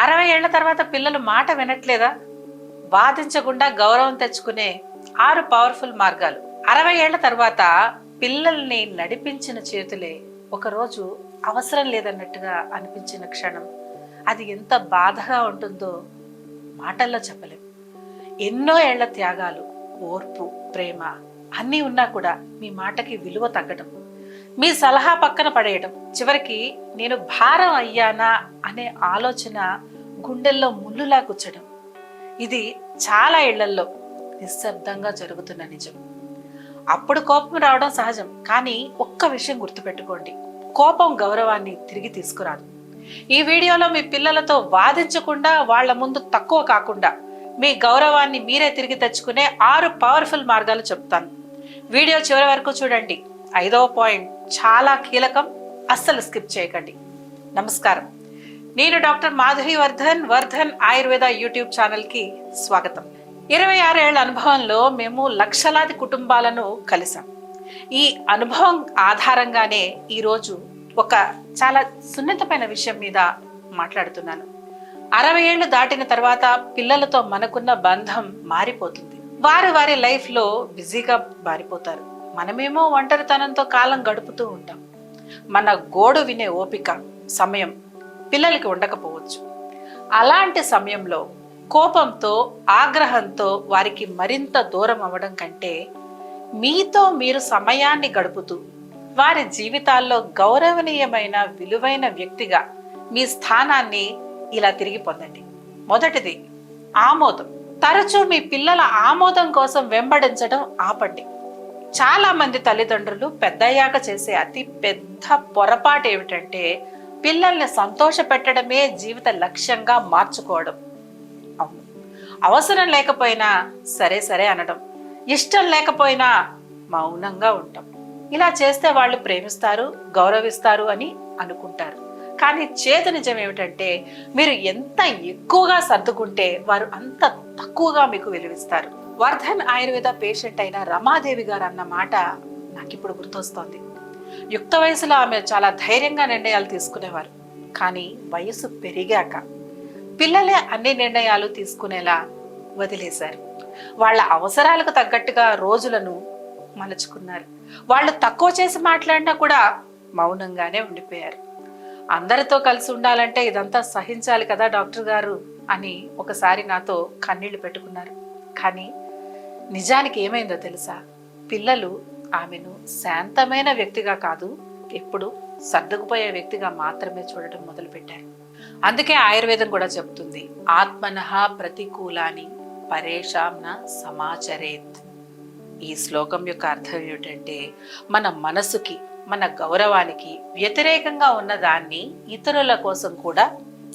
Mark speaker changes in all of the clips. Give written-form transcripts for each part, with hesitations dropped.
Speaker 1: 60 ఏళ్ల తర్వాత పిల్లలు మాట వినట్లేదా? వాదించకుండా గౌరవం తెచ్చుకునే 6 పవర్ఫుల్ మార్గాలు. 60 ఏళ్ల తర్వాత పిల్లల్ని నడిపించిన చేతులే ఒకరోజు అవసరం లేదన్నట్టుగా అనిపించిన క్షణం, అది ఎంత బాధగా ఉంటుందో మాటల్లో చెప్పలేం. ఎన్నో ఏళ్ల త్యాగాలు, ఓర్పు, ప్రేమ అన్నీ ఉన్నా కూడా మీ మాటకి విలువ తగ్గడం, మీ సలహా పక్కన పడేయడం, చివరికి నేను భారం అయ్యానా అనే ఆలోచన గుండెల్లో ముళ్ళులా గుచ్చడం, ఇది చాలా ఇళ్లల్లో నిశ్శబ్దంగా జరుగుతున్న నిజం. అప్పుడు కోపం రావడం సహజం, కానీ ఒక్క విషయం గుర్తుపెట్టుకోండి, కోపం గౌరవాన్ని తిరిగి తీసుకురాదు. ఈ వీడియోలో మీ పిల్లలతో వాదించకుండా, వాళ్ల ముందు తక్కువ కాకుండా మీ గౌరవాన్ని మీరే తిరిగి తెచ్చుకునే 6 పవర్ఫుల్ మార్గాలు చెప్తాను. వీడియో చివరి వరకు చూడండి. 5వ పాయింట్ చాలా కీలకం, అస్సలు స్కిప్ చేయకండి. నమస్కారం, నేను డాక్టర్ మాధురి వర్ధన్ ఆయుర్వేద యూట్యూబ్ ఛానల్కి స్వాగతం. 26 ఏళ్ల అనుభవంలో మేము లక్షలాది కుటుంబాలను కలిసాం. ఈ అనుభవం ఆధారంగానే ఈరోజు ఒక చాలా సున్నితమైన విషయం మీద మాట్లాడుతున్నాను. 60 ఏళ్లు దాటిన తర్వాత పిల్లలతో మనకున్న బంధం మారిపోతుంది. వారి లైఫ్లో బిజీగా మారిపోతారు. మనమేమో ఒంటరితనంతో కాలం గడుపుతూ ఉంటాం. మన గోడు వినే ఓపిక, సమయం పిల్లలకి ఉండకపోవచ్చు. అలాంటి సమయంలో కోపంతో, ఆగ్రహంతో వారికి మరింత దూరం అవ్వడం కంటే, మీతో మీరు సమయాన్ని గడుపుతూ వారి జీవితాల్లో గౌరవనీయమైన, విలువైన వ్యక్తిగా మీ స్థానాన్ని ఇలా తిరిగి పొందండి. మొదటిది ఆమోదం. తరచూ మీ పిల్లల ఆమోదం కోసం వెంబడించడం ఆపండి. చాలా మంది తల్లిదండ్రులు పెద్దయ్యాక చేసే అతి పెద్ద పొరపాటు ఏమిటంటే, పిల్లల్ని సంతోష పెట్టడమే జీవిత లక్ష్యంగా మార్చుకోవడం. అవును, అవసరం లేకపోయినా సరే అనడం, ఇష్టం లేకపోయినా మౌనంగా ఉంటాం. ఇలా చేస్తే వాళ్ళు ప్రేమిస్తారు, గౌరవిస్తారు అని అనుకుంటారు. కానీ చేదు నిజం ఏమిటంటే, మీరు ఎంత ఎక్కువగా సర్దుకుంటే వారు అంత తక్కువగా మీకు విలువిస్తారు. వర్ధన్ ఆయుర్వేద పేషెంట్ అయిన రమాదేవి గారు అన్న మాట నాకు ఇప్పుడు గుర్తొస్తోంది. యుక్త వయసులో ఆమె చాలా ధైర్యంగా నిర్ణయాలు తీసుకునేవారు. కానీ వయసు పెరిగాక పిల్లలే అన్ని నిర్ణయాలు తీసుకునేలా వదిలేశారు. వాళ్ళ అవసరాలకు తగ్గట్టుగా రోజులను మలుచుకున్నారు. వాళ్ళు తక్కువ చేసి మాట్లాడినా కూడా మౌనంగానే ఉండిపోయారు. అందరితో కలిసి ఉండాలంటే ఇదంతా సహించాలి కదా డాక్టర్ గారు అని ఒకసారి నాతో కన్నీళ్లు పెట్టుకున్నారు. కానీ నిజానికి ఏమైందో తెలుసా? పిల్లలు ఆమెను శాంతమైన వ్యక్తిగా కాదు, ఎప్పుడు సర్దుకుపోయే వ్యక్తిగా మాత్రమే చూడటం మొదలుపెట్టారు. అందుకే ఆయుర్వేదం కూడా చెప్తుంది, ఆత్మనః ప్రతికూలాని పరేషాంన సమాచరేత్. ఈ శ్లోకం యొక్క అర్థం ఏమిటంటే, మన మనసుకి, మన గౌరవానికి వ్యతిరేకంగా ఉన్నదాన్ని ఇతరుల కోసం కూడా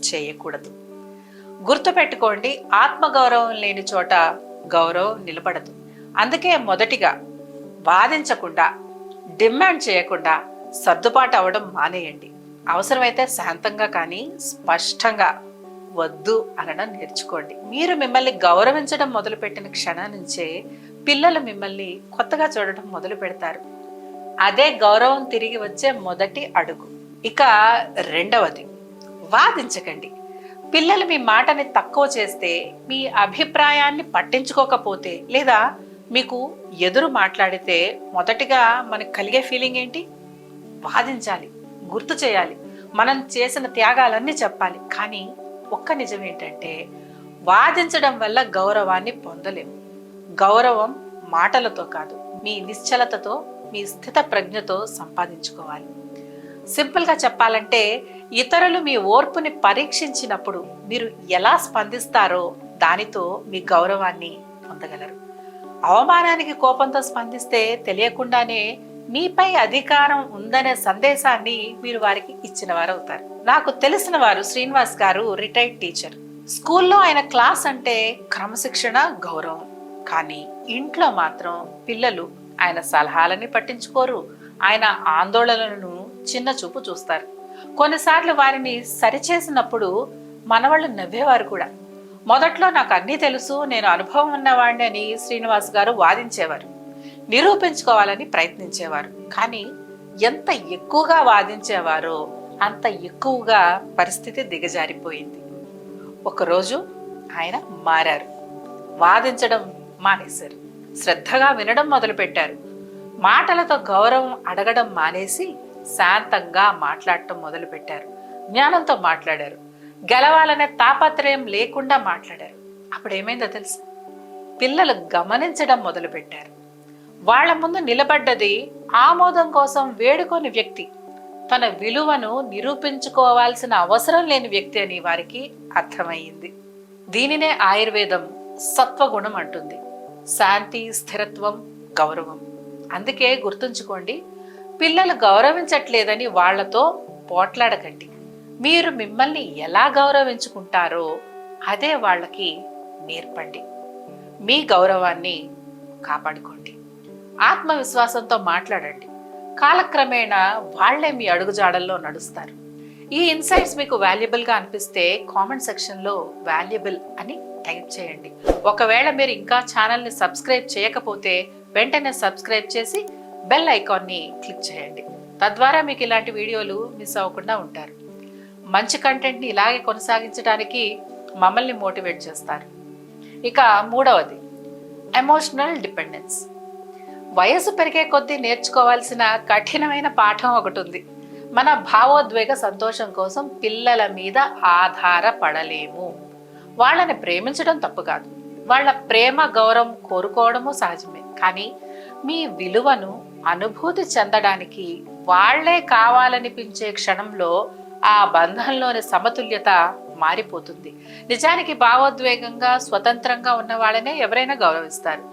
Speaker 1: చేయకూడదు. గుర్తుపెట్టుకోండి, ఆత్మగౌరవం లేని చోట గౌరవం నిలబడదు. అందుకే మొదటిగా వాదించకుండా, డిమాండ్ చేయకుండా సర్దుబాటు అవ్వడం మానేయండి. అవసరమైతే శాంతంగా కానీ స్పష్టంగా వద్దు అనడం నేర్చుకోండి. మీరు మిమ్మల్ని గౌరవించడం మొదలుపెట్టిన క్షణం నుంచే పిల్లలు మిమ్మల్ని కొత్తగా చూడటం మొదలు పెడతారు. అదే గౌరవం తిరిగి వచ్చే మొదటి అడుగు. ఇక రెండవది, వాదించకండి. పిల్లలు మీ మాటని తక్కువ చేస్తే, మీ అభిప్రాయాన్ని పట్టించుకోకపోతే, లేదా మీకు ఎదురు మాట్లాడితే మొదటిగా మనకు కలిగే ఫీలింగ్ ఏంటి? వాదించాలి, గుర్తు చేయాలి, మనం చేసిన త్యాగాలన్నీ చెప్పాలి. కానీ ఒక్క నిజం ఏంటంటే, వాదించడం వల్ల గౌరవాన్ని పొందలేము. గౌరవం మాటలతో కాదు, మీ నిశ్చలతతో, మీ స్థిత ప్రజ్ఞతో సంపాదించుకోవాలి. సింపుల్గా చెప్పాలంటే, ఇతరులు మీ ఓర్పుని పరీక్షించినప్పుడు మీరు ఎలా స్పందిస్తారో దానితో మీ గౌరవాన్ని పొందగలరు. అవమానానికి కోపంతో స్పందిస్తే తెలియకుండానే మీపై అధికారం ఉందనే సందేశాన్ని మీరు వారికి ఇచ్చిన వారు అవుతారు. నాకు తెలిసిన వారు శ్రీనివాస్ గారు రిటైర్డ్ టీచర్. స్కూల్లో ఆయన క్లాస్ అంటే క్రమశిక్షణ, గౌరవం. కానీ ఇంట్లో మాత్రం పిల్లలు ఆయన సలహాలని పట్టించుకోరు, ఆయన ఆందోళనలను చిన్న చూపు చూస్తారు. కొన్నిసార్లు వారిని సరిచేసినప్పుడు మనవాళ్ళు నవ్వేవారు కూడా. మొదట్లో నాకు అన్నీ తెలుసు, నేను అనుభవం ఉన్నవాడిని అని శ్రీనివాస్ గారు వాదించేవారు, నిరూపించుకోవాలని ప్రయత్నించేవారు. కానీ ఎంత ఎక్కువగా వాదించేవారో అంత ఎక్కువగా పరిస్థితి దిగజారిపోయింది. ఒకరోజు ఆయన మారారు. వాదించడం మానేశారు. శ్రద్ధగా వినడం మొదలుపెట్టారు. మాటలతో గౌరవం అడగడం మానేసి శాంతంగా మాట్లాడటం మొదలుపెట్టారు. జ్ఞానంతో మాట్లాడారు. గెలవాలనే తాపత్రయం లేకుండా మాట్లాడారు. అప్పుడు ఏమైందో తెలుసు? పిల్లలు గమనించడం మొదలుపెట్టారు. వాళ్ళ ముందు నిలబడ్డది ఆమోదం కోసం వేడుకోని వ్యక్తి, తన విలువను నిరూపించుకోవాల్సిన అవసరం లేని వ్యక్తి అని వారికి అర్థమయ్యింది. దీనినే ఆయుర్వేదం సత్వగుణం అంటుంది. శాంతి, స్థిరత్వం, గౌరవం. అందుకే గుర్తుంచుకోండి, పిల్లలు గౌరవించట్లేదని వాళ్లతో పోట్లాడకండి. మీరు మిమ్మల్ని ఎలా గౌరవించుకుంటారో అదే వాళ్ళకి నేర్పండి. మీ గౌరవాన్ని కాపాడుకోండి. ఆత్మవిశ్వాసంతో మాట్లాడండి. కాలక్రమేణా వాళ్లే మీ అడుగుజాడల్లో నడుస్తారు. ఈ ఇన్సైట్స్ మీకు వాల్యుబుల్గా అనిపిస్తే కామెంట్ సెక్షన్లో వాల్యుబుల్ అని టైప్ చేయండి. ఒకవేళ మీరు ఇంకా ఛానల్ని సబ్స్క్రైబ్ చేయకపోతే వెంటనే సబ్స్క్రైబ్ చేసి బెల్ ఐకాన్ని క్లిక్ చేయండి. తద్వారా మీకు ఇలాంటి వీడియోలు మిస్ అవ్వకుండా ఉంటారు. మంచి కంటెంట్ని ఇలాగే కొనసాగించడానికి మమ్మల్ని మోటివేట్ చేస్తారు. ఇక మూడవది ఎమోషనల్ డిపెండెన్స్. వయసు పెరిగే కొద్దీ నేర్చుకోవాల్సిన కఠినమైన పాఠం ఒకటి ఉంది. మన భావోద్వేగ సంతోషం కోసం పిల్లల మీద ఆధారపడలేము. వాళ్ళని ప్రేమించడం తప్పు కాదు. వాళ్ళ ప్రేమ, గౌరవం కోరుకోవడము సహజమే. కానీ మీ విలువను అనుభూతి చెందడానికి వాళ్లే కావాలనిపించే క్షణంలో ఆ బంధంలోని సమతుల్యత మారిపోతుంది. నిజానికి భావోద్వేగంగా స్వతంత్రంగా ఉన్న వాళ్ళనే ఎవరైనా గౌరవిస్తారు.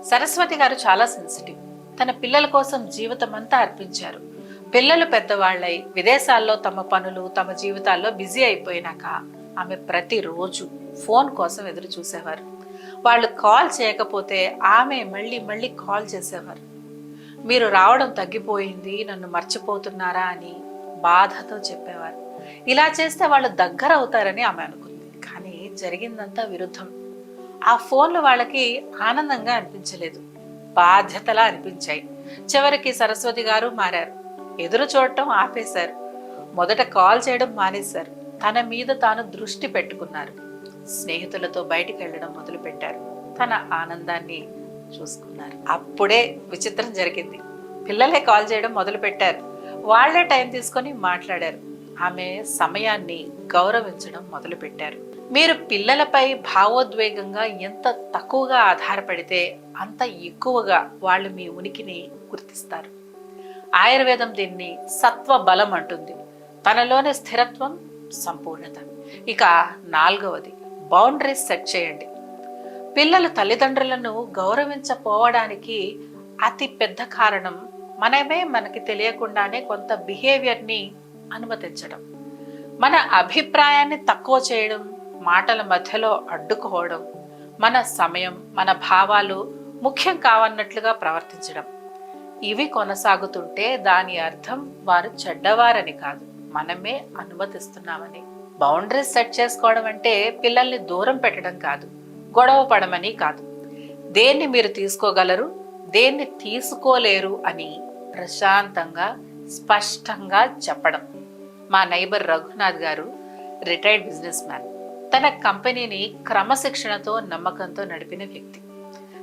Speaker 1: సరస్వతి గారు చాలా సెన్సిటివ్. తన పిల్లల కోసం జీవితం అంతా అర్పించారు. పిల్లలు పెద్దవాళ్ళై విదేశాల్లో తమ పనులు, తమ జీవితాల్లో బిజీ అయిపోయినాక ఆమె ప్రతిరోజు ఫోన్ కోసం ఎదురు చూసేవారు. వాళ్ళు కాల్ చేయకపోతే ఆమె మళ్ళీ మళ్ళీ కాల్ చేసేవారు. మీరు రావడం తగ్గిపోయింది, నన్ను మర్చిపోతున్నారా అని బాధతో చెప్పేవారు. ఇలా చేస్తే వాళ్ళు దగ్గర అవుతారని ఆమె అనుకుంది. కానీ జరిగిందంతా విరుద్ధం. ఆ ఫోన్లు వాళ్ళకి ఆనందంగా అనిపించలేదు, బాధ్యతలా అనిపించాయి. చివరికి సరస్వతి గారు మారారు. ఎదురు చూడటం ఆపేశారు. మొదట కాల్ చేయడం మానేశారు. తన మీద తాను దృష్టి పెట్టుకున్నారు. స్నేహితులతో బయటికి వెళ్ళడం మొదలుపెట్టారు. తన ఆనందాన్ని చూసుకున్నారు. అప్పుడే విచిత్రం జరిగింది. పిల్లలే కాల్ చేయడం మొదలుపెట్టారు. వాళ్లే టైం తీసుకొని మాట్లాడారు. ఆమె సమయాన్ని గౌరవించడం మొదలుపెట్టారు. మీరు పిల్లలపై భావోద్వేగంగా ఎంత తక్కువగా ఆధారపడితే అంత ఎక్కువగా వాళ్ళు మీ ఉనికిని గుర్తిస్తారు. ఆయుర్వేదం దీన్ని సత్వ బలం అంటుంది. తనలోని స్థిరత్వం, సంపూర్ణత. ఇక నాలుగవది బౌండరీస్ సెట్ చేయండి. పిల్లలు తల్లిదండ్రులను గౌరవించపోవడానికి అతి పెద్ద కారణం మనకి తెలియకుండానే కొంత బిహేవియర్ని అనుమతించడం. మన అభిప్రాయాన్ని తక్కువ చేయడం, మాటల మధ్యలో అడ్డుకోవడం, మన సమయం, మన భావాలు ముఖ్యం కావన్నట్లుగా ప్రవర్తించడం. ఇవి కొనసాగుతుంటే దాని అర్థం వారు చెడ్డవారని కాదు, మనమే అనుమతిస్తున్నామని. బౌండరీస్ సెట్ చేసుకోవడం అంటే పిల్లల్ని దూరం పెట్టడం కాదు, గొడవ పడమని కాదు. దేన్ని మీరు తీసుకోగలరు, దేన్ని తీసుకోలేరు అని ప్రశాంతంగా, స్పష్టంగా చెప్పడం. మా నైబర్ రఘునాథ్ గారు రిటైర్డ్ బిజినెస్ మ్యాన్. తన కంపెనీని క్రమశిక్షణతో, నమ్మకంతో నడిపిన వ్యక్తి.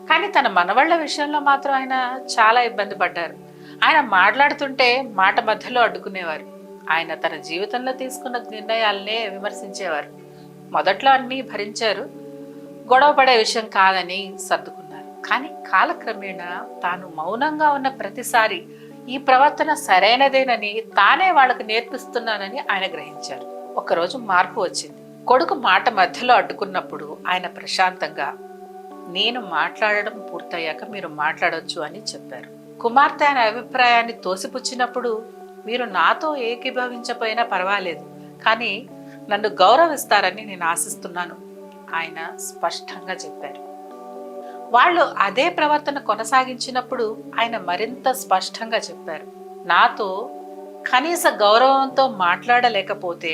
Speaker 1: కానీ తన మనవళ్ల విషయంలో మాత్రం ఆయన చాలా ఇబ్బంది పడ్డారు. ఆయన మాట్లాడుతుంటే మాట మధ్యలో అడ్డుకునేవారు. ఆయన తన జీవితంలో తీసుకున్న నిర్ణయాలనే విమర్శించేవారు. మొదట్లో అన్నీ భరించారు, గొడవ పడే విషయం కాదని సర్దుకున్నారు. కానీ కాలక్రమేణా తాను మౌనంగా ఉన్న ప్రతిసారి ఈ ప్రవర్తన సరైనదేనని, తానే వాళ్ళకు నేర్పిస్తున్నానని ఆయన గ్రహించారు. ఒకరోజు మార్పు వచ్చింది. కొడుకు మాట మధ్యలో అడ్డుకున్నప్పుడు ఆయన ప్రశాంతంగా, నేను మాట్లాడడం పూర్తయ్యాక మీరు మాట్లాడొచ్చు అని చెప్పారు. కుమార్తె ఆయన అభిప్రాయాన్ని తోసిపుచ్చినప్పుడు, మీరు నాతో ఏకీభవించపోయినా పర్వాలేదు, కానీ నన్ను గౌరవిస్తారని నేను ఆశిస్తున్నాను ఆయన స్పష్టంగా చెప్పారు. వాళ్ళు అదే ప్రవర్తన కొనసాగించినప్పుడు ఆయన మరింత స్పష్టంగా చెప్పారు, నాతో కనీస గౌరవంతో మాట్లాడలేకపోతే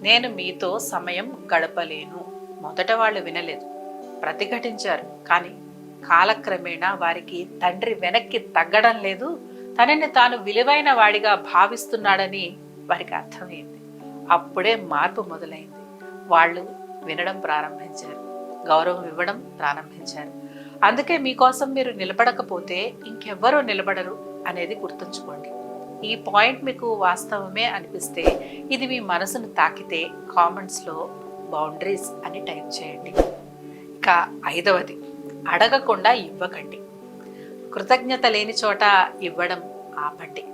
Speaker 1: నేను మీతో సమయం గడపలేను. మొదట వాళ్ళు వినలేదు, ప్రతిఘటించారు. కానీ కాలక్రమేణా వారికి తండ్రి వెనక్కి తగ్గడం లేదు, తనని తాను విలువైన వాడిగా భావిస్తున్నాడని వారికి అర్థమైంది. అప్పుడే మార్పు మొదలైంది. వాళ్ళు వినడం ప్రారంభించారు, గౌరవం ఇవ్వడం ప్రారంభించారు. అందుకే మీకోసం మీరు నిలబడకపోతే ఇంకెవ్వరూ నిలబడరు అనేది గుర్తుంచుకోండి. ఈ పాయింట్ మీకు వాస్తవమే అనిపిస్తే, ఇది మీ మనసును తాకితే కామెంట్స్లో బౌండరీస్ అని టైప్ చేయండి. ఇక 5వది, అడగకుండా ఇవ్వకండి. కృతజ్ఞత లేని చోట ఇవ్వడం ఆపండి.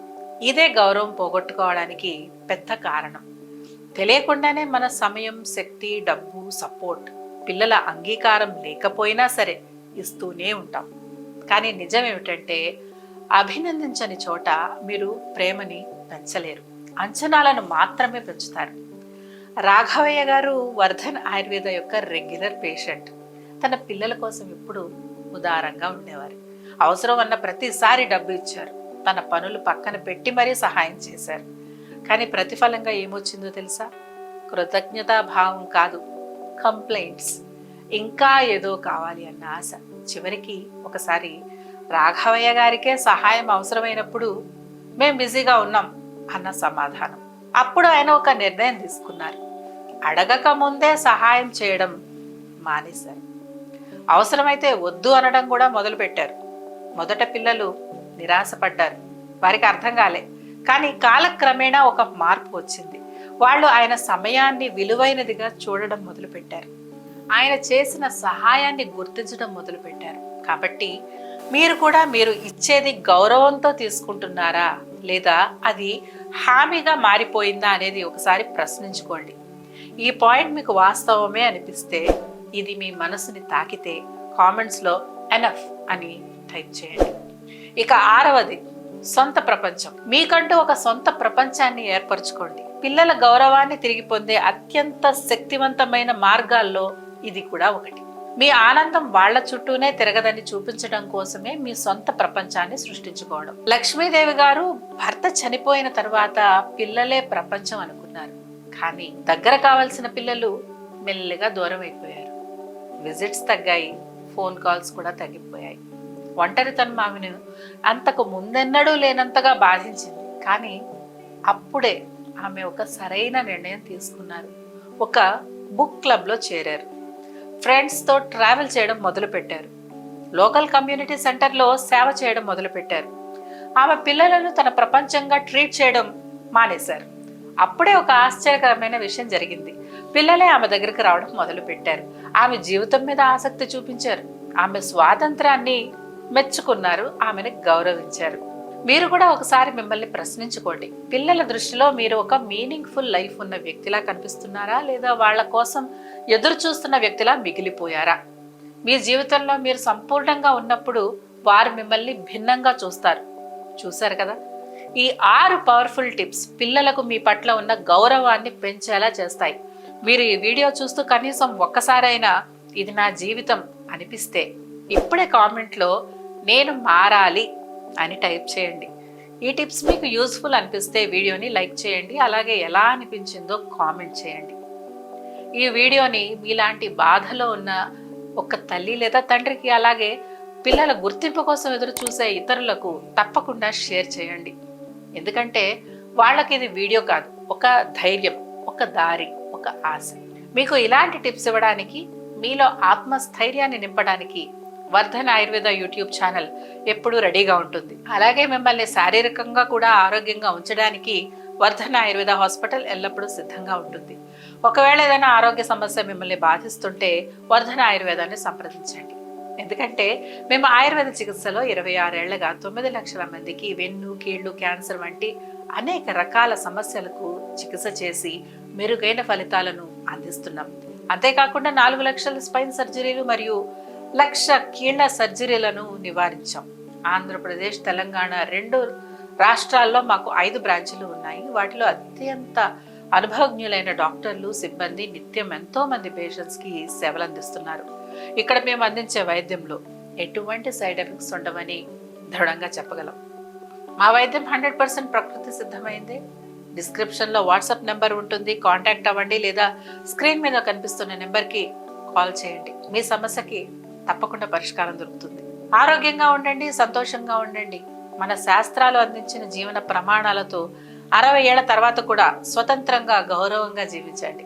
Speaker 1: ఇదే గౌరవం పోగొట్టుకోవడానికి పెద్ద కారణం. తెలియకుండానే మన సమయం, శక్తి, డబ్బు, సపోర్ట్, పిల్లల అంగీకారం లేకపోయినా సరే ఇస్తూనే ఉంటాం. కానీ నిజం ఏమిటంటే, అభినందించని చోట మీరు ప్రేమని పెంచలేరు, అంచనాలను మాత్రమే పెంచుతారు. రాఘవయ్య గారు వర్ధన్ ఆయుర్వేద యొక్క రెగ్యులర్ పేషెంట్. తన పిల్లల కోసం ఎప్పుడు ఉదారంగా ఉండేవారు. అవసరం అన్న ప్రతిసారి డబ్బు ఇచ్చారు. తన పనులు పక్కన పెట్టి మరీ సహాయం చేశారు. కానీ ప్రతిఫలంగా ఏమొచ్చిందో తెలుసా? కృతజ్ఞతా భావం కాదు, కంప్లైంట్స్, ఇంకా ఏదో కావాలి అన్న ఆశ. చివరికి ఒకసారి రాఘవయ్య గారికే సహాయం అవసరమైనప్పుడు మేం బిజీగా ఉన్నాం అన్న సమాధానం. అప్పుడు ఆయన ఒక నిర్ణయం తీసుకున్నారు. అడగక ముందే సహాయం చేయడం మానేశారు. అవసరమైతే వద్దు అనడం కూడా మొదలుపెట్టారు. మొదట పిల్లలు నిరాశపడ్డారు, వారికి అర్థం కాలే. కానీ కాలక్రమేణా ఒక మార్పు వచ్చింది. వాళ్ళు ఆయన సమయాన్ని విలువైనదిగా చూడడం మొదలుపెట్టారు. ఆయన చేసిన సహాయాన్ని గుర్తించడం మొదలుపెట్టారు. కాబట్టి మీరు కూడా మీరు ఇచ్చేది గౌరవంతో తీసుకుంటున్నారా లేదా అది హామీగా మారిపోయిందా అనేది ఒకసారి ప్రశ్నించుకోండి. ఈ పాయింట్ మీకు వాస్తవమే అనిపిస్తే, ఇది మీ మనసుని తాకితే కామెంట్స్లో ఎనఫ్ అని టైప్ చేయండి. ఇక 6వది, సొంత ప్రపంచం. మీకంటూ ఒక సొంత ప్రపంచాన్ని ఏర్పరచుకోండి. పిల్లల గౌరవాన్ని తిరిగి పొందే అత్యంత శక్తివంతమైన మార్గాల్లో ఇది కూడా ఒకటి. మీ ఆనందం వాళ్ల చుట్టూనే తిరగదని చూపించడం కోసమే మీ సొంత ప్రపంచాన్ని సృష్టించుకోవడం. లక్ష్మీదేవి గారు భర్త చనిపోయిన తర్వాత పిల్లలే ప్రపంచం అనుకున్నారు. కానీ దగ్గర కావాల్సిన పిల్లలు మెల్లిగా దూరం అయిపోయారు. విజిట్స్ తగ్గాయి, ఫోన్ కాల్స్ కూడా తగ్గిపోయాయి. ఒంటరితనం ఆమెను అంతకు ముందెన్నడూ లేనంతగా బాధించింది. కానీ అప్పుడే ఆమె ఒక సరైన నిర్ణయం తీసుకున్నారు. ఒక బుక్ క్లబ్లో చేరారు. ఫ్రెండ్స్తో ట్రావెల్ చేయడం మొదలుపెట్టారు. లోకల్ కమ్యూనిటీ సెంటర్లో సేవ చేయడం మొదలుపెట్టారు. ఆమె పిల్లలను తన ప్రపంచంగా ట్రీట్ చేయడం మానేశారు. అప్పుడే ఒక ఆశ్చర్యకరమైన విషయం జరిగింది. పిల్లలే ఆమె దగ్గరికి రావడం మొదలుపెట్టారు. ఆమె జీవితం మీద ఆసక్తి చూపించారు. ఆమె స్వాతంత్రాన్ని మెచ్చుకున్నారు, ఆమెను గౌరవించారు. మీరు కూడా ఒకసారి మిమ్మల్ని ప్రశ్నించుకోండి. పిల్లల దృష్టిలో మీరు ఒక మీనింగ్ఫుల్ లైఫ్ ఉన్న వ్యక్తిలా కనిపిస్తున్నారా లేదా వాళ్ళ కోసం ఎదురు చూస్తున్న వ్యక్తిలా మిగిలిపోయారా? మీ జీవితంలో మీరు సంపూర్ణంగా ఉన్నప్పుడు వారు మిమ్మల్ని భిన్నంగా చూస్తారు. చూశారు కదా? ఈ 6 పవర్ఫుల్ టిప్స్ పిల్లలకు మీ పట్ల ఉన్న గౌరవాన్ని పెంచేలా చేస్తాయి. మీరు ఈ వీడియో చూస్తూ కనీసం ఒక్కసారైనా ఇది నా జీవితం అనిపిస్తే ఇప్పుడే కామెంట్లో నేను మారాలి అని టైప్ చేయండి. ఈ టిప్స్ మీకు యూస్ఫుల్ అనిపిస్తే వీడియోని లైక్ చేయండి. అలాగే ఎలా అనిపించిందో కామెంట్ చేయండి. ఈ వీడియోని మీలాంటి బాధలో ఉన్న ఒక తల్లి లేదా తండ్రికి, అలాగే పిల్లల గుర్తింపు కోసం ఎదురు చూసే ఇతరులకు తప్పకుండా షేర్ చేయండి. ఎందుకంటే వాళ్ళకి ఇది వీడియో కాదు, ఒక ధైర్యం, ఒక దారి, ఒక ఆశ. మీకు ఇలాంటి టిప్స్ ఇవ్వడానికి, మీలో ఆత్మస్థైర్యాన్ని నింపడానికి వర్ధన్ ఆయుర్వేద యూట్యూబ్ ఛానల్ ఎప్పుడూ రెడీగా ఉంటుంది. అలాగే మిమ్మల్ని శారీరకంగా కూడా ఆరోగ్యంగా ఉంచడానికి వర్ధన్ ఆయుర్వేద హాస్పిటల్ ఎల్లప్పుడూ సిద్ధంగా ఉంటుంది. ఒకవేళ ఏదైనా ఆరోగ్య సమస్య మిమ్మల్ని బాధిస్తుంటే వర్ధన్ ఆయుర్వేదాన్ని సంప్రదించండి. ఎందుకంటే మేము ఆయుర్వేద చికిత్సలో 26 ఏళ్లుగా 9 లక్షల మందికి వెన్ను, కీళ్లు, క్యాన్సర్ వంటి అనేక రకాల సమస్యలకు చికిత్స చేసి మెరుగైన ఫలితాలను అందిస్తున్నాం. అంతేకాకుండా 4 లక్షల స్పైన్ సర్జరీలు మరియు 1 లక్ష కీళ్ల సర్జరీలను నివారించాం. ఆంధ్రప్రదేశ్, తెలంగాణ 2 రాష్ట్రాల్లో మాకు 5 బ్రాంచ్లు ఉన్నాయి. వాటిలో అత్యంత అనుభవజ్ఞులైన డాక్టర్లు, సిబ్బంది నిత్యం ఎంతో మంది పేషెంట్స్కి సేవలు అందిస్తున్నారు. ఇక్కడ మేము అందించే వైద్యంలో ఎటువంటి సైడ్ ఎఫెక్ట్స్ ఉండవని దృఢంగా చెప్పగలం. మా వైద్యం 100% ప్రకృతి సిద్ధమైంది. డిస్క్రిప్షన్లో వాట్సాప్ నెంబర్ ఉంటుంది, కాంటాక్ట్ అవ్వండి లేదా స్క్రీన్ మీద కనిపిస్తున్న నెంబర్కి కాల్ చేయండి. మీ సమస్యకి తప్పకుండా పరిష్కారం దొరుకుతుంది. ఆరోగ్యంగా ఉండండి, సంతోషంగా ఉండండి. మన శాస్త్రాలు అందించిన జీవన ప్రమాణాలతో 60 ఏళ్ల తర్వాత కూడా స్వతంత్రంగా, గౌరవంగా జీవించండి.